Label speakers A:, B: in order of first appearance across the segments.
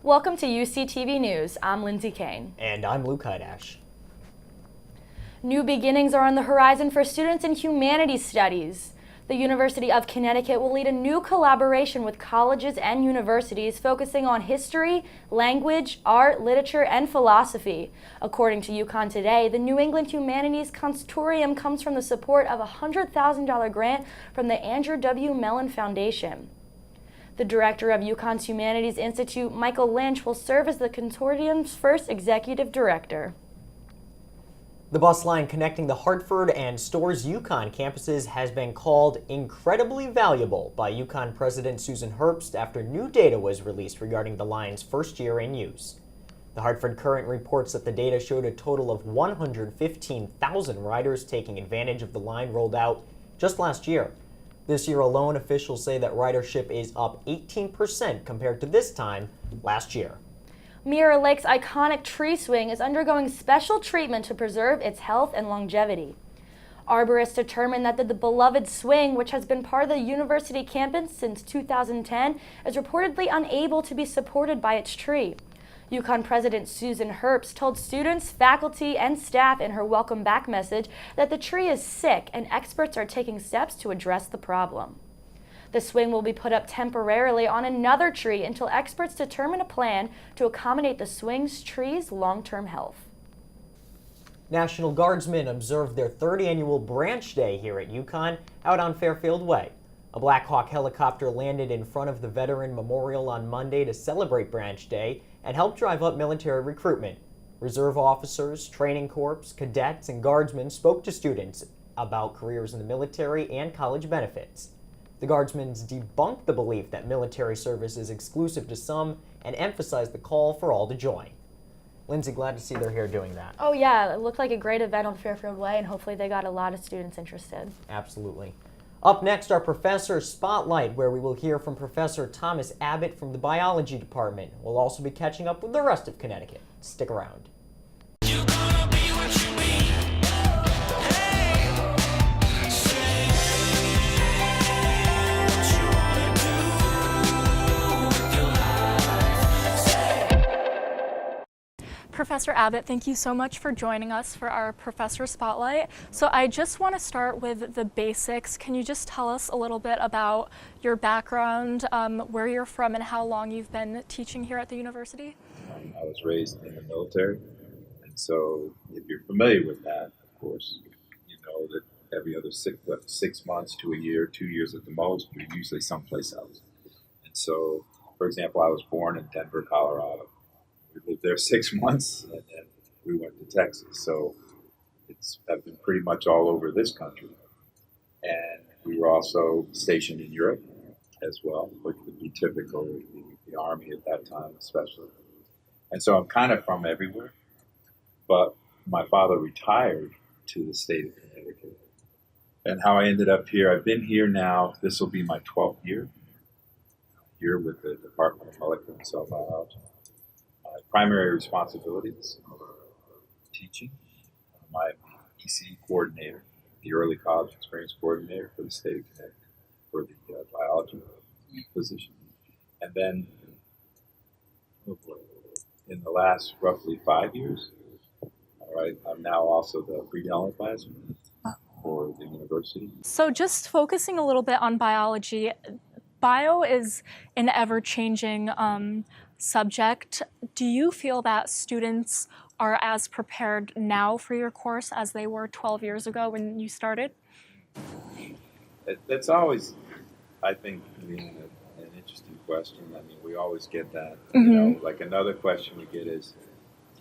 A: Welcome to UCTV News. I'm Lindsey Kane.
B: And I'm Hajdasz.
A: New beginnings are on the horizon for students in humanities studies. The University of Connecticut will lead a new collaboration with colleges and universities focusing on history, language, art, literature, and philosophy. According to UConn Today, the New England Humanities Consortium comes from the support of a $100,000 grant from the Andrew W. Mellon Foundation. The director of UConn's Humanities Institute, Michael Lynch, will serve as the consortium's first executive director.
B: The bus line connecting the Hartford and Storrs UConn campuses has been called incredibly valuable by UConn President Susan Herbst after new data was released regarding the line's first year in use. The Hartford Courant reports that the data showed a total of 115,000 riders taking advantage of the line rolled out just last year. This year alone, officials say that ridership is up 18% compared to this time last year.
A: Mirror Lake's iconic tree swing is undergoing special treatment to preserve its health and longevity. Arborists determined that the beloved swing, which has been part of the university campus since 2010, is reportedly unable to be supported by its tree. UConn President Susan Herbst told students, faculty, and staff in her welcome back message that the tree is sick and experts are taking steps to address the problem. The swing will be put up temporarily on another tree until experts determine a plan to accommodate the swing's tree's long-term health.
B: National Guardsmen observed their third annual Branch Day here at UConn out on Fairfield Way. A Black Hawk helicopter landed in front of the Veteran Memorial on Monday to celebrate Branch Day and help drive up military recruitment. Reserve officers, training corps, cadets, and guardsmen spoke to students about careers in the military and college benefits. The Guardsmen debunked the belief that military service is exclusive to some and emphasized the call for all to join. Lindsey, glad to see they're here doing that.
A: Oh yeah, it looked like a great event on Fairfield Way, and hopefully they got a lot of students interested.
B: Absolutely. Up next, our Professor Spotlight, where we will hear from Professor Thomas Abbott from the Biology Department. We'll also be catching up with the rest of Connecticut. Stick around.
C: Professor Abbott, thank you so much for joining us for our Professor Spotlight. So I just want to start with the basics. Can you just tell us a little bit about your background, where you're from, and how long you've been teaching here at the university?
D: I was raised in the military, and so if you're familiar with that, of course, you know that every other 6 months to a year, 2 years at the most, you're usually someplace else. And so, for example, I was born in Denver, Colorado. We lived there 6 months, and then we went to Texas. So I've been pretty much all over this country. And we were also stationed in Europe as well, which would be typical of the Army at that time, especially. And so I'm kind of from everywhere. But my father retired to the state of Connecticut. And how I ended up here, I've been here now, this will be my 12th year, here with the Department of Molecular and Cell Biology. My primary responsibilities are teaching. I'm EC coordinator, the early college experience coordinator for the state of Connecticut for the biology position. And then, in the last roughly 5 years, I'm now also the Friedel advisor for the university.
C: So just focusing a little bit on biology, bio is an ever-changing subject. Do you feel that students are as prepared now for your course as they were 12 years ago when you started?
D: That's always, I think, an interesting question. I mean, we always get that. You know, like another question we get is,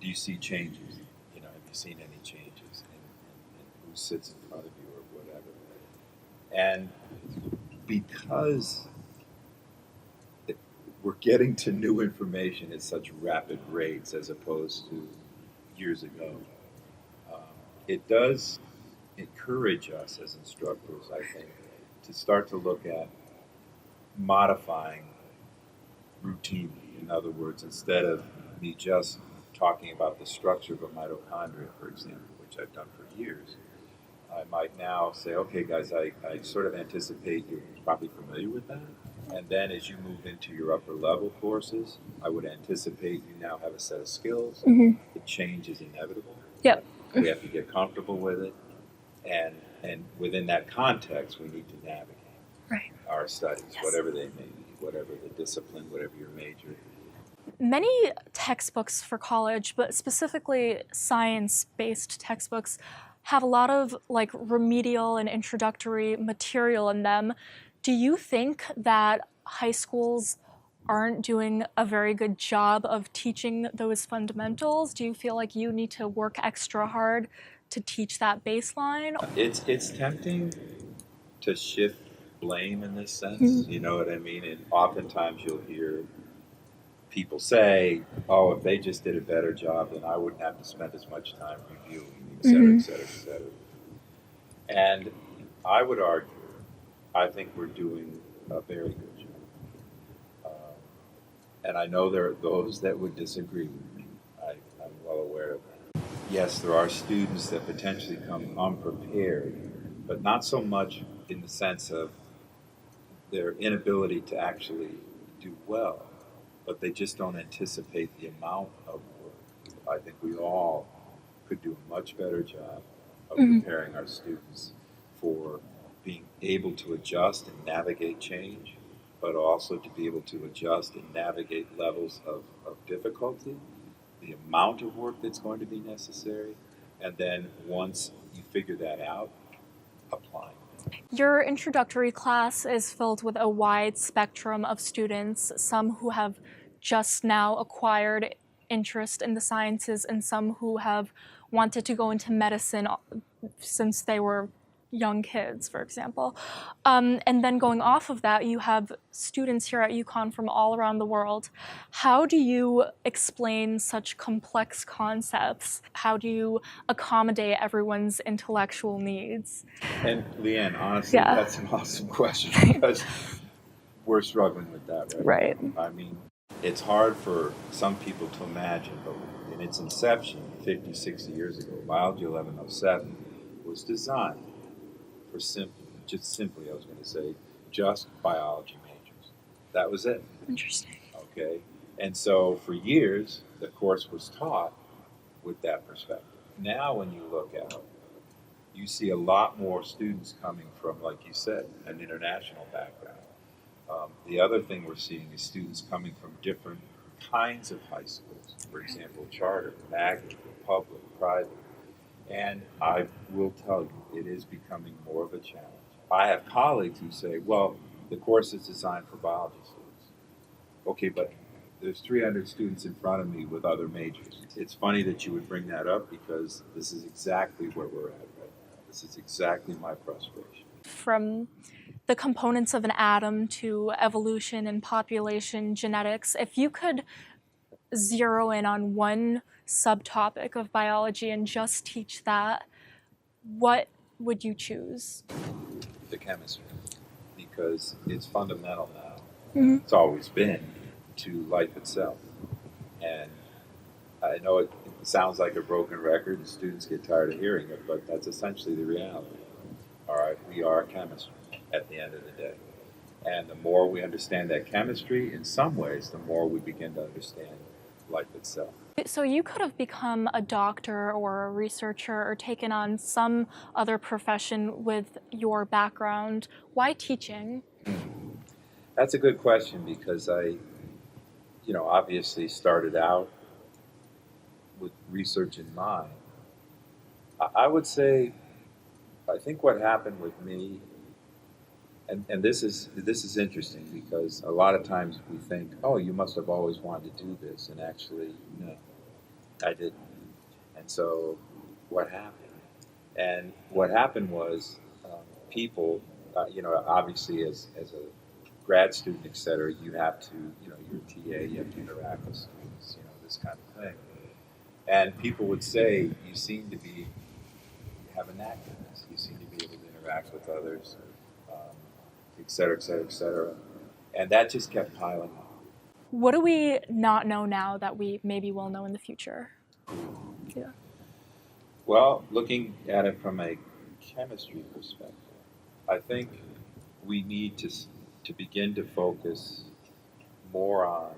D: do you see changes? You know, have you seen any changes in who sits in front of you or whatever? And because we're getting to new information at such rapid rates as opposed to years ago. It does encourage us as instructors, I think, to start to look at modifying routine. In other words, instead of me just talking about the structure of a mitochondria, for example, which I've done for years, I might now say, okay, guys, I sort of anticipate you're probably familiar with that. And then as you move into your upper level courses, I would anticipate you now have a set of skills.
C: Mm-hmm.
D: The change is inevitable.
C: Yep.
D: We have to get comfortable with it. And within that context, we need to navigate our studies, whatever they may be, whatever the discipline, whatever your major.
C: Many textbooks for college, but specifically science-based textbooks, have a lot of like remedial and introductory material in them. Do you think that high schools aren't doing a very good job of teaching those fundamentals? Do you feel like you need to work extra hard to teach that baseline?
D: It's tempting to shift blame in this sense, you know what I mean? And oftentimes you'll hear people say, oh, if they just did a better job, then I wouldn't have to spend as much time reviewing, et cetera, et cetera, et cetera. And I would argue, I think we're doing a very good job. And I know there are those that would disagree with me. I'm well aware of that. Yes, there are students that potentially come unprepared, but not so much in the sense of their inability to actually do well, but they just don't anticipate the amount of work. I think we all could do a much better job of preparing our students for being able to adjust and navigate change, but also to be able to adjust and navigate levels of difficulty, the amount of work that's going to be necessary, and then once you figure that out, applying.
C: Your introductory class is filled with a wide spectrum of students, some who have just now acquired interest in the sciences and some who have wanted to go into medicine since they were young kids, for example. And then going off of that, you have students here at UConn from all around the world. How do you explain such complex concepts? How do you accommodate everyone's intellectual needs?
D: And Lianne, honestly, that's an awesome question because we're struggling with that right now. I mean, it's hard for some people to imagine, but in its inception, 50, 60 years ago, Biology 1107 was designed for simply, I was going to say, just biology majors. That was it.
C: Interesting.
D: Okay? And so for years, the course was taught with that perspective. Now when you look out, you see a lot more students coming from, like you said, an international background. The other thing we're seeing is students coming from different kinds of high schools. For example, charter, magnet, public, private. And I will tell you, it is becoming more of a challenge. I have colleagues who say, well, the course is designed for biology students. Okay, but there's 300 students in front of me with other majors. It's funny that you would bring that up because this is exactly where we're at right now. This is exactly my frustration.
C: From the components of an atom to evolution and population genetics, if you could zero in on one subtopic of biology and just teach that, what would you choose?
D: The chemistry, because it's fundamental now. It's always been to life itself. And I know it sounds like a broken record and students get tired of hearing it, but that's essentially the reality. All right, we are chemistry at the end of the day. And the more we understand that chemistry, in some ways, the more we begin to understand life itself.
C: So you could have become a doctor or a researcher or taken on some other profession with your background. Why teaching?
D: That's a good question because I, obviously started out with research in mind. I would say, I think what happened with me, and this is interesting because a lot of times we think, oh, you must have always wanted to do this, and actually, no, I didn't. And so what happened? And what happened was people, obviously as a grad student, et cetera, you have to, you're a TA, you have to interact with students, this kind of thing. And people would say, you have a knack for this. You seem to be able to interact with others, et cetera, et cetera, et cetera. And that just kept piling up.
C: What do we not know now that we maybe will know in the future? Yeah.
D: Well, looking at it from a chemistry perspective, I think we need to to begin to focus more on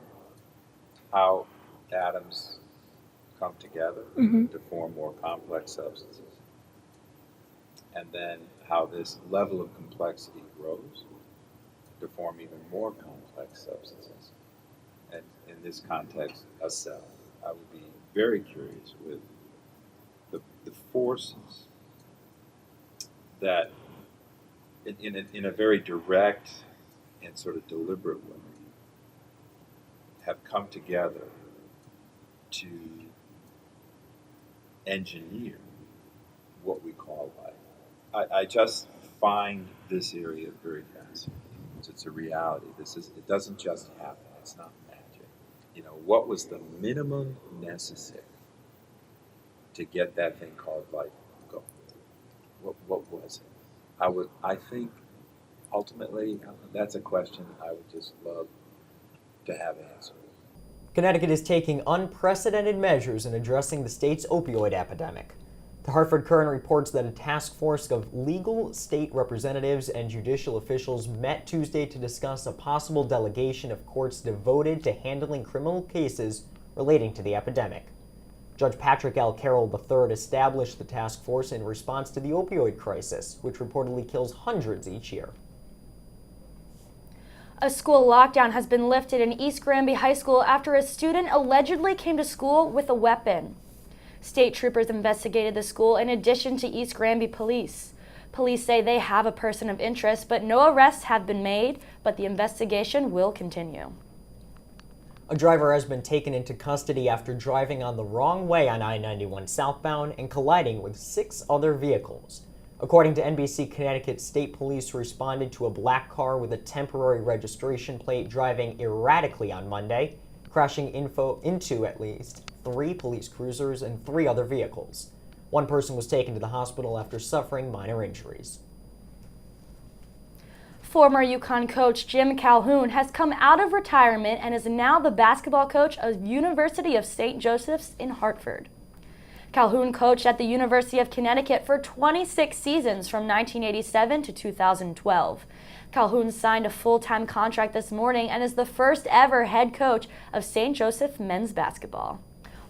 D: how atoms come together to form more complex substances, and then how this level of complexity grows to form even more complex substances. And in this context, a cell. I would be very curious with the forces that, in a very direct and sort of deliberate way, have come together to engineer what we call life. I just find this area very fascinating. It's a reality. It doesn't just happen. It's not magic. You know, what was the minimum necessary to get that thing called life going? What was it? I think ultimately that's a question I would just love to have answered.
B: Connecticut is taking unprecedented measures in addressing the state's opioid epidemic. The Hartford Courant reports that a task force of legal state representatives and judicial officials met Tuesday to discuss a possible delegation of courts devoted to handling criminal cases relating to the epidemic. Judge Patrick L. Carroll III established the task force in response to the opioid crisis, which reportedly kills hundreds each year.
A: A school lockdown has been lifted in East Granby High School after a student allegedly came to school with a weapon. State troopers investigated the school in addition to East Granby police. Police say they have a person of interest, but no arrests have been made, but the investigation will continue.
B: A driver has been taken into custody after driving on the wrong way on I-91 southbound and colliding with 6 other vehicles. According to NBC Connecticut, state police responded to a black car with a temporary registration plate driving erratically on Monday, crashing into at least 3 police cruisers and 3 other vehicles. One person was taken to the hospital after suffering minor injuries.
A: Former UConn coach Jim Calhoun has come out of retirement and is now the basketball coach of University of St. Joseph's in Hartford. Calhoun coached at the University of Connecticut for 26 seasons from 1987 to 2012. Calhoun signed a full-time contract this morning and is the first ever head coach of St. Joseph men's basketball.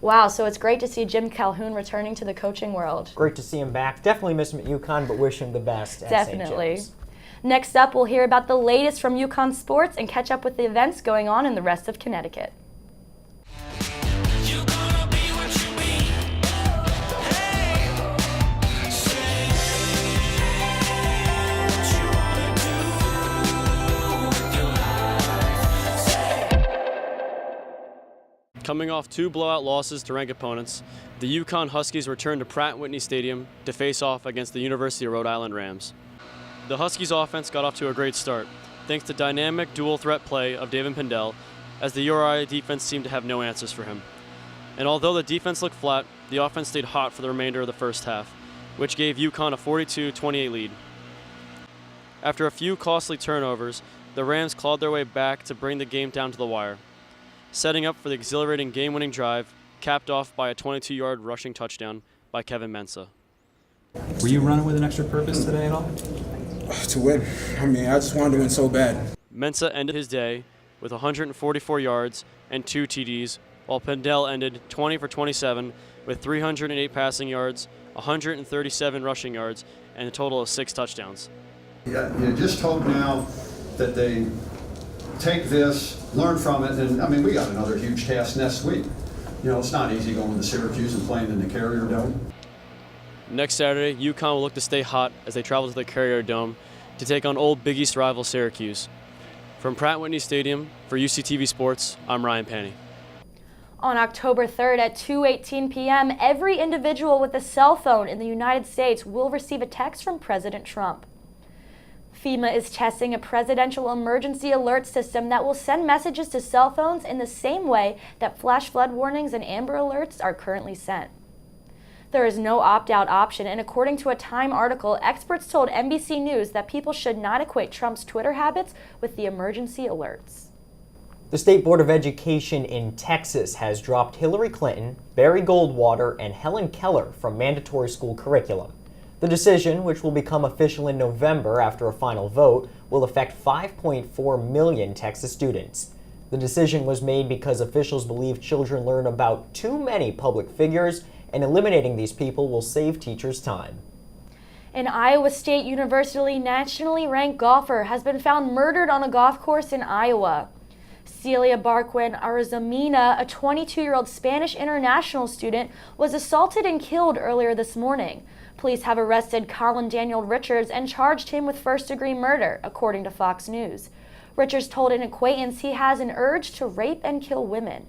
A: Wow, so it's great to see Jim Calhoun returning to the coaching world.
B: Great to see him back. Definitely miss him at UConn, but wish him the best at
A: Definitely.
B: St. Joe's.
A: Next up, we'll hear about the latest from UConn sports and catch up with the events going on in the rest of Connecticut.
E: Coming off 2 blowout losses to ranked opponents, the UConn Huskies returned to Pratt Whitney Stadium to face off against the University of Rhode Island Rams. The Huskies offense got off to a great start, thanks to dynamic dual-threat play of David Pindell, as the URI defense seemed to have no answers for him. And although the defense looked flat, the offense stayed hot for the remainder of the first half, which gave UConn a 42-28 lead. After a few costly turnovers, the Rams clawed their way back to bring the game down to the wire, setting up for the exhilarating game-winning drive, capped off by a 22-yard rushing touchdown by Kevin Mensah.
F: Were you running with an extra purpose today at all?
G: To win. I mean, I just wanted to win so bad.
E: Mensah ended his day with 144 yards and 2 TDs, while Pindell ended 20 for 27 with 308 passing yards, 137 rushing yards, and a total of 6 touchdowns.
H: Yeah, you just hope now that they take this, learn from it, and I mean, we got another huge task next week. You know, it's not easy going to Syracuse and playing in the Carrier Dome.
E: Next Saturday, UConn will look to stay hot as they travel to the Carrier Dome to take on old Big East rival Syracuse. From Pratt Whitney Stadium for UCTV Sports, I'm Ryan Panny.
A: On October 3rd at 2:18 p.m., every individual with a cell phone in the United States will receive a text from President Trump. FEMA is testing a presidential emergency alert system that will send messages to cell phones in the same way that flash flood warnings and Amber Alerts are currently sent. There is no opt-out option, and according to a Time article, experts told NBC News that people should not equate Trump's Twitter habits with the emergency alerts.
B: The State Board of Education in Texas has dropped Hillary Clinton, Barry Goldwater, and Helen Keller from mandatory school curriculum. The decision, which will become official in November after a final vote, will affect 5.4 million Texas students. The decision was made because officials believe children learn about too many public figures, and eliminating these people will save teachers time.
A: An Iowa State University nationally ranked golfer has been found murdered on a golf course in Iowa. Celia Barquin Arzamena, a 22-year-old Spanish international student, was assaulted and killed earlier this morning. Police have arrested Colin Daniel Richards and charged him with first-degree murder, according to Fox News. Richards told an acquaintance he has an urge to rape and kill women.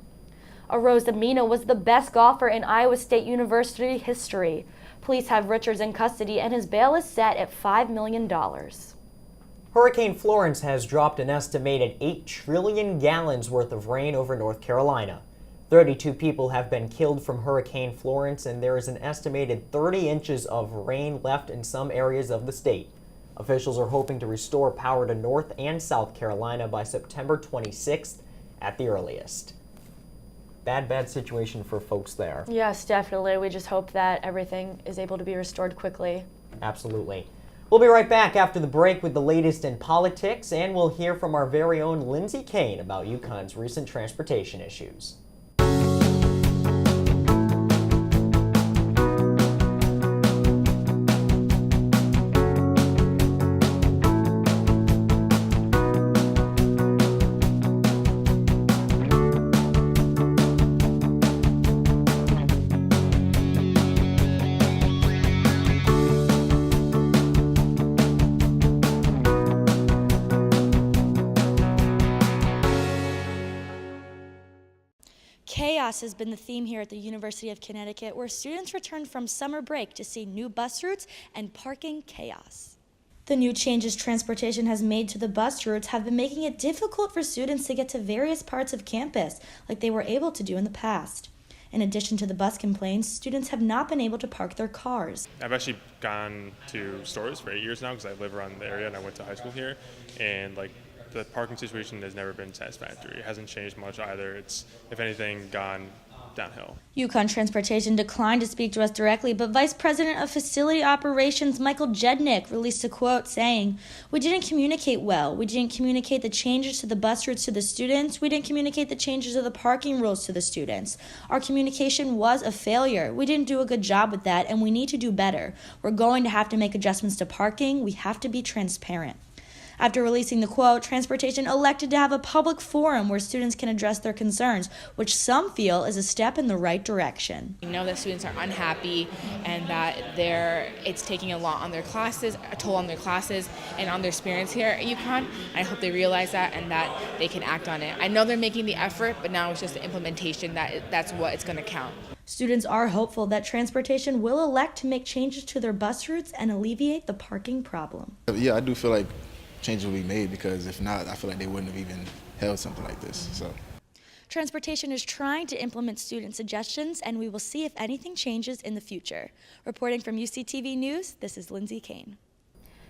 A: Arzamena was the best golfer in Iowa State University history. Police have Richards in custody and his bail is set at $5 million.
B: Hurricane Florence has dropped an estimated 8 trillion gallons worth of rain over North Carolina. 32 people have been killed from Hurricane Florence, and there is an estimated 30 inches of rain left in some areas of the state. Officials are hoping to restore power to North and South Carolina by September 26th at the earliest. Bad situation for folks there.
A: Yes, definitely. We just hope that everything is able to be restored quickly.
B: Absolutely. We'll be right back after the break with the latest in politics, and we'll hear from our very own Lindsey Kane about UConn's recent transportation issues.
A: Chaos has been the theme here at the University of Connecticut, where students return from summer break to see new bus routes and parking chaos. The new changes transportation has made to the bus routes have been making it difficult for students to get to various parts of campus like they were able to do in the past. In addition to the bus complaints, students have not been able to park their cars.
I: I've actually gone to stores for 8 years now because I live around the area and I went to high school here, and the parking situation has never been satisfactory. It hasn't changed much either. It's, if anything, gone downhill.
A: UConn Transportation declined to speak to us directly, but Vice President of Facility Operations Michael Jednick released a quote saying, "We didn't communicate well. We didn't communicate the changes to the bus routes to the students. We didn't communicate the changes of the parking rules to the students. Our communication was a failure. We didn't do a good job with that, and we need to do better. We're going to have to make adjustments to parking. We have to be transparent." After releasing the quote, Transportation elected to have a public forum where students can address their concerns, which some feel is a step in the right direction.
J: We know that students are unhappy and that it's taking a lot on their classes, a toll on their classes and on their experience here at UConn. I hope they realize that and that they can act on it. I know they're making the effort, but now it's just the implementation that's what it's going to count.
A: Students are hopeful that Transportation will elect to make changes to their bus routes and alleviate the parking problem.
K: Yeah, I do feel like changes will be made, because if not, I feel like they wouldn't have even held something like this. So,
A: Transportation is trying to implement student suggestions, and we will see if anything changes in the future. Reporting from UCTV News, this is Lindsey Kane.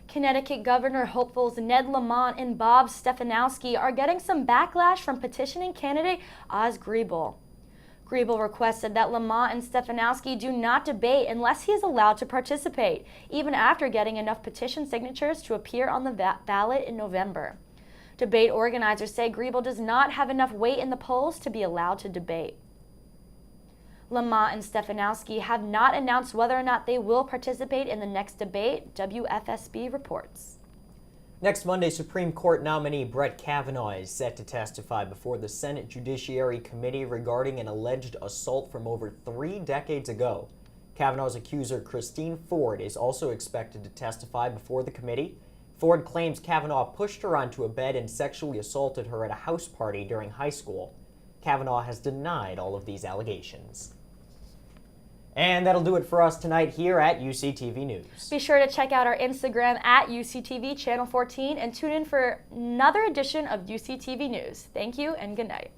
A: Connecticut Governor hopefuls Ned Lamont and Bob Stefanowski are getting some backlash from petitioning candidate Oz Griebel. Griebel requested that Lamont and Stefanowski do not debate unless he is allowed to participate, even after getting enough petition signatures to appear on the ballot in November. Debate organizers say Griebel does not have enough weight in the polls to be allowed to debate. Lamont and Stefanowski have not announced whether or not they will participate in the next debate, WFSB reports.
B: Next Monday, Supreme Court nominee Brett Kavanaugh is set to testify before the Senate Judiciary Committee regarding an alleged assault from over 3 decades ago. Kavanaugh's accuser, Christine Ford, is also expected to testify before the committee. Ford claims Kavanaugh pushed her onto a bed and sexually assaulted her at a house party during high school. Kavanaugh has denied all of these allegations. And that'll do it for us tonight here at UCTV News.
A: Be sure to check out our Instagram at UCTV Channel 14 and tune in for another edition of UCTV News. Thank you and good night.